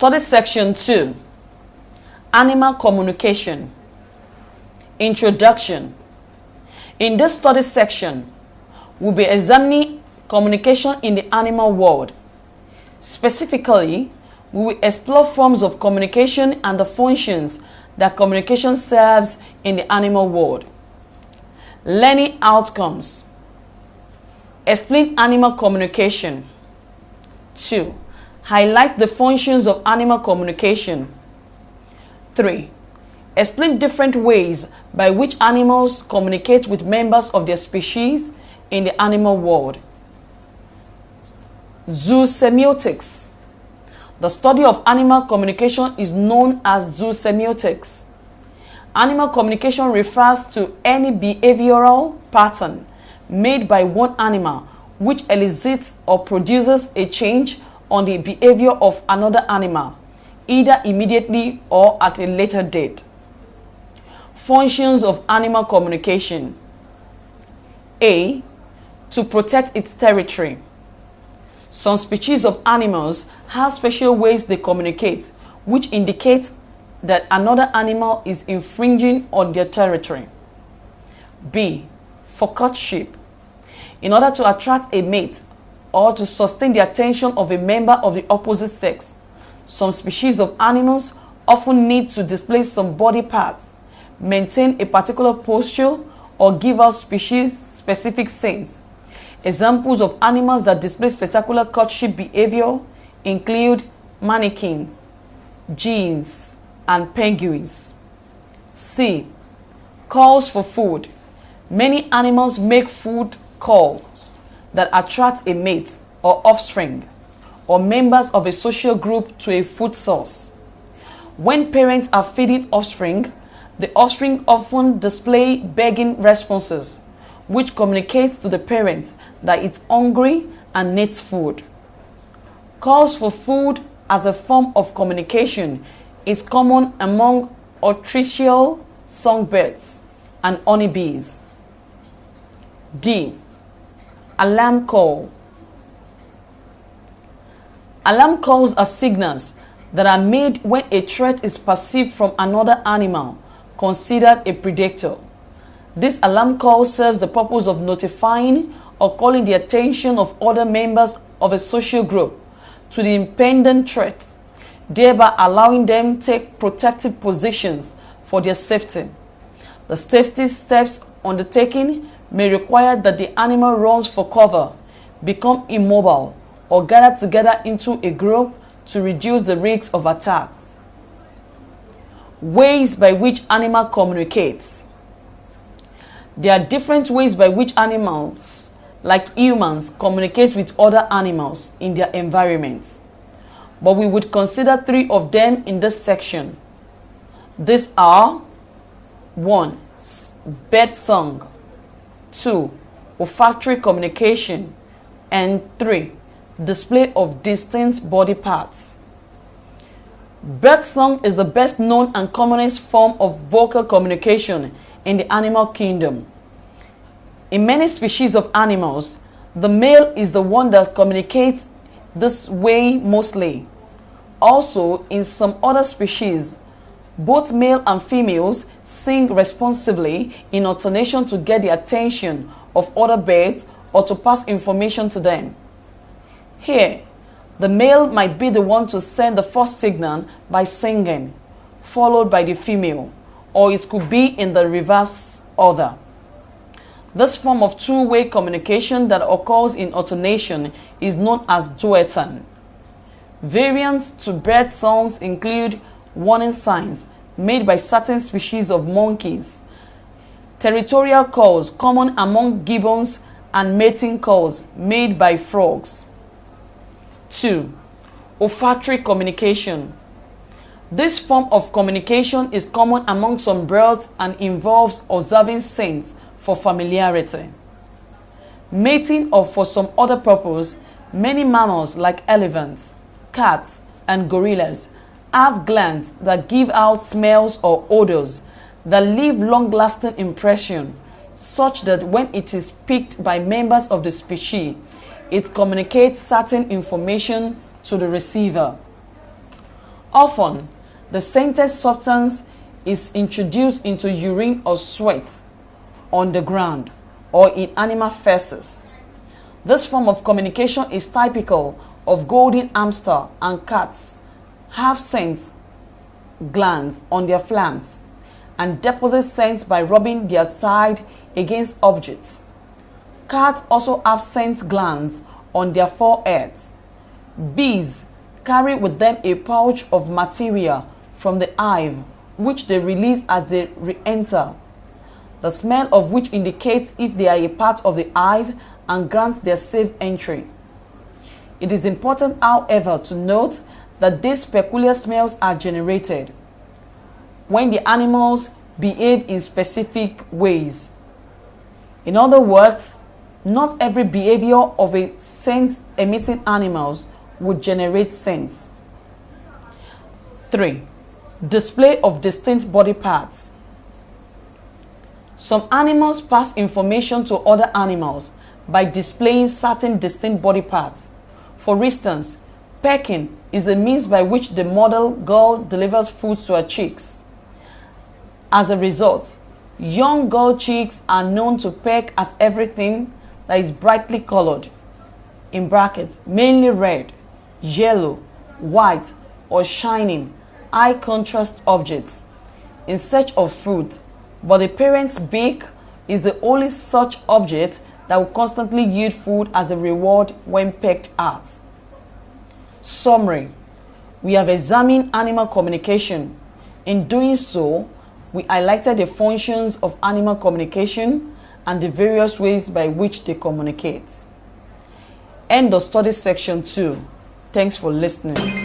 Study section 2. Animal communication. Introduction. In this study section, we'll be examining communication in the animal world. Specifically, we will explore forms of communication and the functions that communication serves in the animal world. Learning outcomes. Explain animal communication. 2. Highlight the functions of animal communication. 3. Explain different ways by which animals communicate with members of their species in the animal world. Zoosemiotics. The study of animal communication is known as zoosemiotics. Animal communication refers to any behavioral pattern made by one animal which elicits or produces a change on the behavior of another animal, either immediately or at a later date. Functions of animal communication. A. To protect its territory. Some species of animals have special ways they communicate, which indicates that another animal is infringing on their territory. B. For courtship. In order to attract a mate or to sustain the attention of a member of the opposite sex, some species of animals often need to display some body parts, maintain a particular posture, or give out species-specific signs. Examples of animals that display spectacular courtship behavior include mannequins, geese, and penguins. C. Calls for food. Many animals make food calls that attract a mate or offspring or members of a social group to a food source. When parents are feeding offspring, the offspring often display begging responses, which communicates to the parent that it's hungry and needs food. Calls for food as a form of communication is common among altricial songbirds and honeybees. D. Alarm call. Alarm calls are signals that are made when a threat is perceived from another animal considered a predator. This alarm call serves the purpose of notifying or calling the attention of other members of a social group to the impending threat, thereby allowing them to take protective positions for their safety. The safety steps undertaken may require that the animal runs for cover, become immobile, or gather together into a group to reduce the risk of attacks. Ways by which animal communicates. There are different ways by which animals, like humans, communicate with other animals in their environments, but we would consider 3 of them in this section. These are: 1. Bird song, 2. Olfactory communication, and 3. Display of distinct body parts. Bird song is the best known and commonest form of vocal communication in the animal kingdom. In many species of animals, the male is the one that communicates this way mostly. Also, in some other species, both male and females sing responsively in alternation to get the attention of other birds or to pass information to them. Here, the male might be the one to send the first signal by singing, followed by the female, or it could be in the reverse order. This form of two-way communication that occurs in alternation is known as duetting. Variants to bird songs include warning signs made by certain species of monkeys, territorial calls common among gibbons, and mating calls made by frogs. 2. Olfactory communication. This form of communication is common among some birds and involves observing scents for familiarity. Mating or for some other purpose, many mammals like elephants, cats, and gorillas have glands that give out smells or odors that leave long-lasting impression, such that when it is picked by members of the species, it communicates certain information to the receiver. Often, the scented substance is introduced into urine or sweat on the ground or in animal feces. This form of communication is typical of golden hamster and cats have scent glands on their flanks and deposit scent by rubbing their side against objects. Cats also have scent glands on their foreheads. Bees carry with them a pouch of material from the hive which they release as they re-enter, the smell of which indicates if they are a part of the hive and grants their safe entry. It is important, however, to note that these peculiar smells are generated when the animals behave in specific ways. In other words, not every behavior of a scent-emitting animals would generate scent. 3. Display of distinct body parts. Some animals pass information to other animals by displaying certain distinct body parts. For instance, pecking is a means by which the mother gull delivers food to her chicks. As a result, young gull chicks are known to peck at everything that is brightly colored, in brackets, mainly red, yellow, white, or shining, high contrast objects, in search of food, but the parent's beak is the only such object that will constantly yield food as a reward when pecked at. Summary: we have examined animal communication. In doing so, we highlighted the functions of animal communication and the various ways by which they communicate. End of study section 2. Thanks for listening.